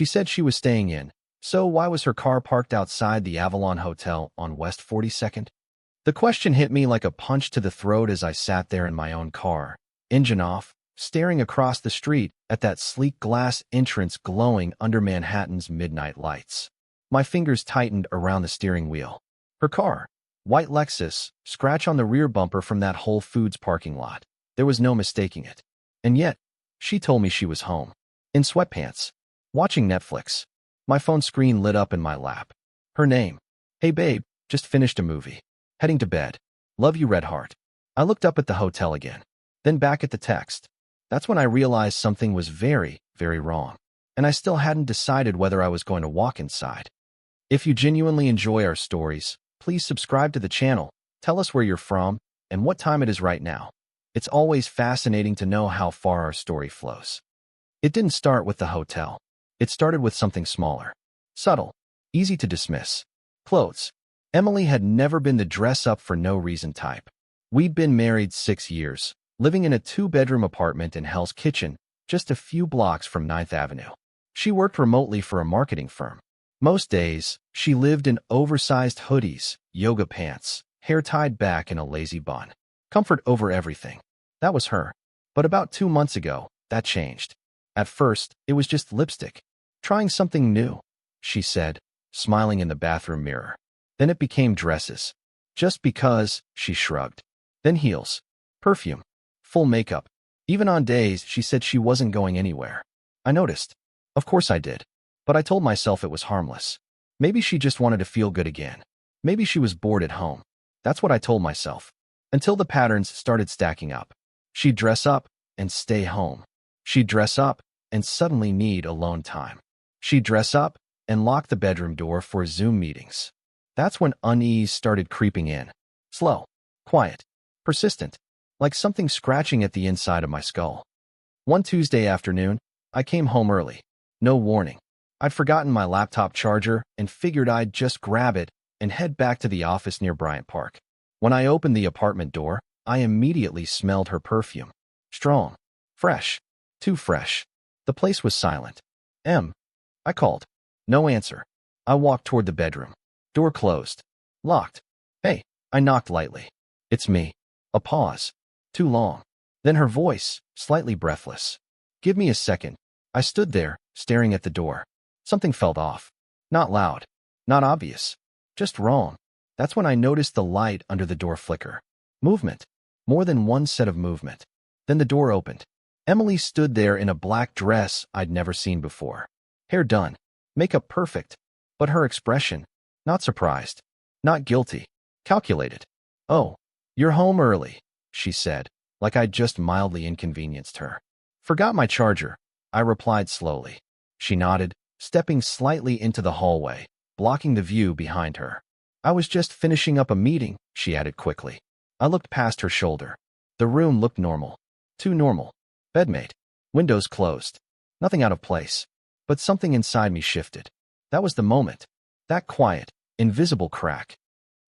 She said she was staying in, so why was her car parked outside the Avalon Hotel on West 42nd? The question hit me like a punch to the throat as I sat there in my own car, engine off, staring across the street at that sleek glass entrance glowing under Manhattan's midnight lights. My fingers tightened around the steering wheel. Her car, white Lexus, scratch on the rear bumper from that Whole Foods parking lot. There was no mistaking it. And yet, she told me she was home, in sweatpants, watching Netflix. My phone screen lit up in my lap. Her name. Hey babe, just finished a movie. Heading to bed. Love you, Red Heart. I looked up at the hotel again, then back at the text. That's when I realized something was very, very wrong, and I still hadn't decided whether I was going to walk inside. If you genuinely enjoy our stories, please subscribe to the channel, tell us where you're from, and what time it is right now. It's always fascinating to know how far our story flows. It didn't start with the hotel. It started with something smaller, subtle, easy to dismiss. Clothes. Emily had never been the dress-up-for-no-reason type. We'd been married 6 years, living in a 2-bedroom apartment in Hell's Kitchen, just a few blocks from 9th Avenue. She worked remotely for a marketing firm. Most days, she lived in oversized hoodies, yoga pants, hair tied back in a lazy bun. Comfort over everything. That was her. But about 2 months ago, that changed. At first, it was just lipstick. Trying something new, she said, smiling in the bathroom mirror. Then it became dresses. Just because, she shrugged. Then heels. Perfume. Full makeup. Even on days she said she wasn't going anywhere. I noticed. Of course I did. But I told myself it was harmless. Maybe she just wanted to feel good again. Maybe she was bored at home. That's what I told myself. Until the patterns started stacking up. She'd dress up and stay home. She'd dress up and suddenly need alone time. She'd dress up and lock the bedroom door for Zoom meetings. That's when unease started creeping in. Slow, quiet, persistent, like something scratching at the inside of my skull. One Tuesday afternoon, I came home early. No warning. I'd forgotten my laptop charger and figured I'd just grab it and head back to the office near Bryant Park. When I opened the apartment door, I immediately smelled her perfume. Strong. Fresh. Too fresh. The place was silent. I called. No answer. I walked toward the bedroom. Door closed. Locked. Hey, I knocked lightly. It's me. A pause. Too long. Then her voice, slightly breathless. Give me a second. I stood there, staring at the door. Something felt off. Not loud. Not obvious. Just wrong. That's when I noticed the light under the door flicker. Movement. More than one set of movement. Then the door opened. Emily stood there in a black dress I'd never seen before. Hair done. Makeup perfect. But her expression, not surprised. Not guilty. Calculated. Oh, you're home early, she said, like I'd just mildly inconvenienced her. Forgot my charger, I replied slowly. She nodded, stepping slightly into the hallway, blocking the view behind her. I was just finishing up a meeting, she added quickly. I looked past her shoulder. The room looked normal. Too normal. Bedmate. Windows closed. Nothing out of place. But something inside me shifted. That was the moment. That quiet, invisible crack.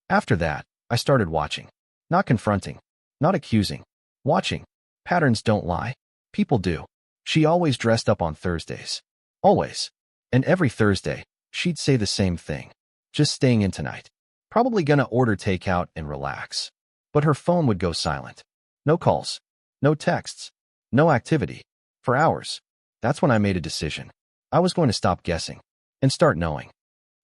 After that, I started watching. Not confronting. Not accusing. Watching. Patterns don't lie. People do. She always dressed up on Thursdays. Always. And every Thursday, she'd say the same thing. Just staying in tonight. Probably gonna order takeout and relax. But her phone would go silent. No calls. No texts. No activity. For hours. That's when I made a decision. I was going to stop guessing. And start knowing.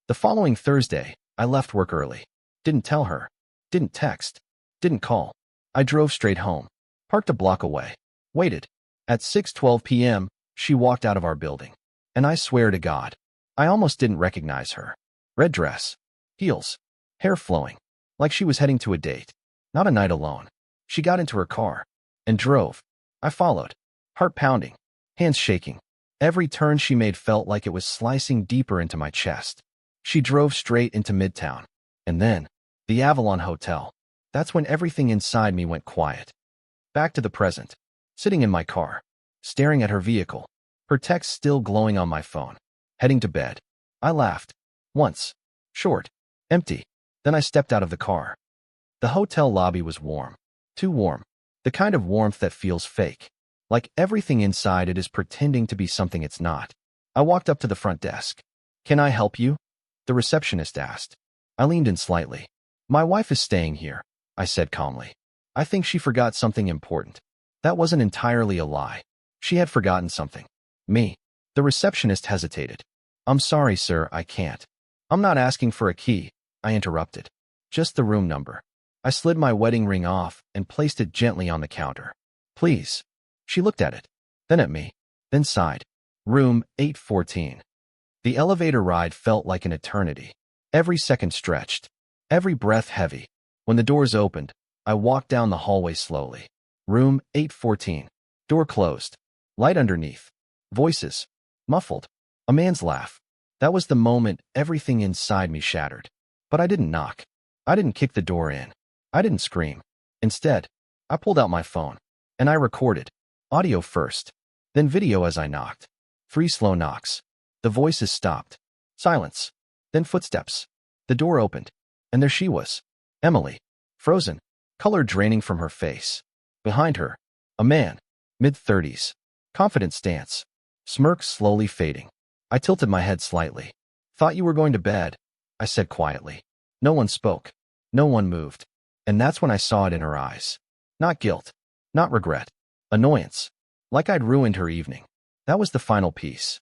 The following Thursday, I left work early. Didn't tell her. Didn't text. Didn't call. I drove straight home. Parked a block away. Waited. At 6:12 p.m., she walked out of our building. And I swear to God, I almost didn't recognize her. Red dress. Heels. Hair flowing. Like she was heading to a date. Not a night alone. She got into her car. And drove. I followed. Heart pounding. Hands shaking. Every turn she made felt like it was slicing deeper into my chest. She drove straight into Midtown. And then, the Avalon Hotel. That's when everything inside me went quiet. Back to the present. Sitting in my car. Staring at her vehicle. Her text still glowing on my phone. Heading to bed. I laughed. Once. Short. Empty. Then I stepped out of the car. The hotel lobby was warm. Too warm. The kind of warmth that feels fake. Like everything inside it is pretending to be something it's not. I walked up to the front desk. "Can I help you?" the receptionist asked. I leaned in slightly. "My wife is staying here," I said calmly. I think she forgot something important. That wasn't entirely a lie. She had forgotten something. Me. The receptionist hesitated. "I'm sorry, sir, I can't." "I'm not asking for a key," I interrupted. "Just the room number." I slid my wedding ring off and placed it gently on the counter. "Please." She looked at it, then at me, then sighed. Room 814. The elevator ride felt like an eternity. Every second stretched, every breath heavy. When the doors opened, I walked down the hallway slowly. Room 814. Door closed. Light underneath. Voices. Muffled. A man's laugh. That was the moment everything inside me shattered. But I didn't knock. I didn't kick the door in. I didn't scream. Instead, I pulled out my phone, and I recorded. Audio first, then video as I knocked. 3 slow knocks. The voices stopped. Silence. Then footsteps. The door opened, and there she was. Emily. Frozen. Color draining from her face. Behind her, a man. Mid-30s. Confident stance. Smirk slowly fading. I tilted my head slightly. "Thought you were going to bed," I said quietly. No one spoke. No one moved. And that's when I saw it in her eyes. Not guilt. Not regret. Annoyance. Like I'd ruined her evening. That was the final piece.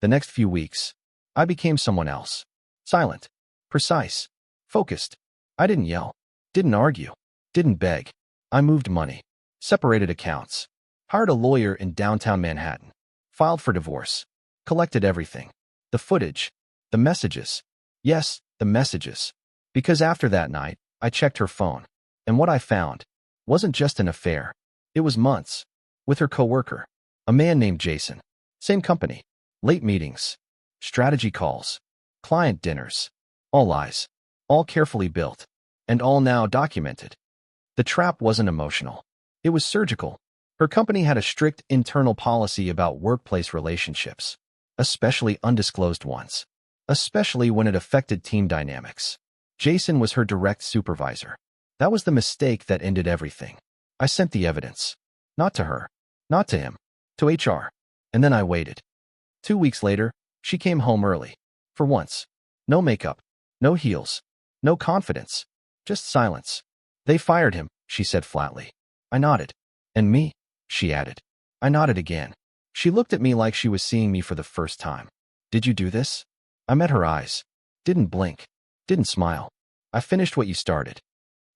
The next few weeks, I became someone else. Silent. Precise. Focused. I didn't yell. Didn't argue. Didn't beg. I moved money. Separated accounts. Hired a lawyer in downtown Manhattan. Filed for divorce. Collected everything. The footage. The messages. Yes, the messages. Because after that night, I checked her phone. And what I found wasn't just an affair. It was months. With her coworker. A man named Jason. Same company. Late meetings. Strategy calls. Client dinners. All lies. All carefully built. And all now documented. The trap wasn't emotional. It was surgical. Her company had a strict internal policy about workplace relationships. Especially undisclosed ones. Especially when it affected team dynamics. Jason was her direct supervisor. That was the mistake that ended everything. I sent the evidence. Not to her. Not to him. To HR. And then I waited. 2 weeks later, she came home early. For once. No makeup. No heels. No confidence. Just silence. "They fired him," she said flatly. I nodded. "And me?" she added. I nodded again. She looked at me like she was seeing me for the first time. "Did you do this?" I met her eyes. Didn't blink. Didn't smile. "I finished what you started."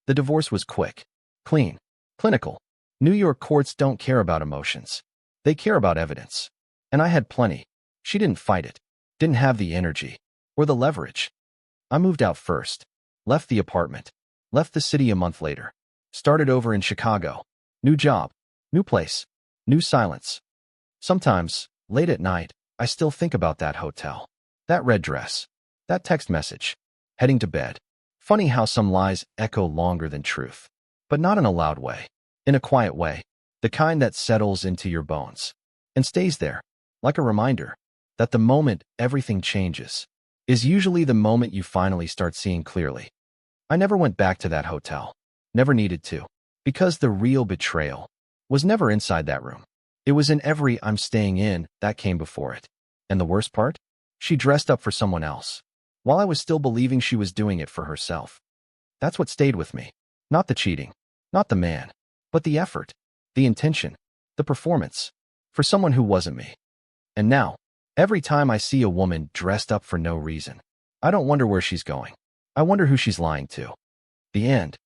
The divorce was quick. Clean. Clinical. New York courts don't care about emotions. They care about evidence. And I had plenty. She didn't fight it. Didn't have the energy. Or the leverage. I moved out first. Left the apartment. Left the city a month later. Started over in Chicago. New job. New place. New silence. Sometimes, late at night, I still think about that hotel. That red dress. That text message. Heading to bed. Funny how some lies echo longer than truth. But not in a loud way. In a quiet way. The kind that settles into your bones. And stays there. Like a reminder. That the moment everything changes is usually the moment you finally start seeing clearly. I never went back to that hotel. Never needed to. Because the real betrayal was never inside that room. It was in every "I'm staying in" that came before it. And the worst part? She dressed up for someone else. While I was still believing she was doing it for herself. That's what stayed with me. Not the cheating. Not the man. But the effort. The intention. The performance. For someone who wasn't me. And now, every time I see a woman dressed up for no reason, I don't wonder where she's going. I wonder who she's lying to. The end.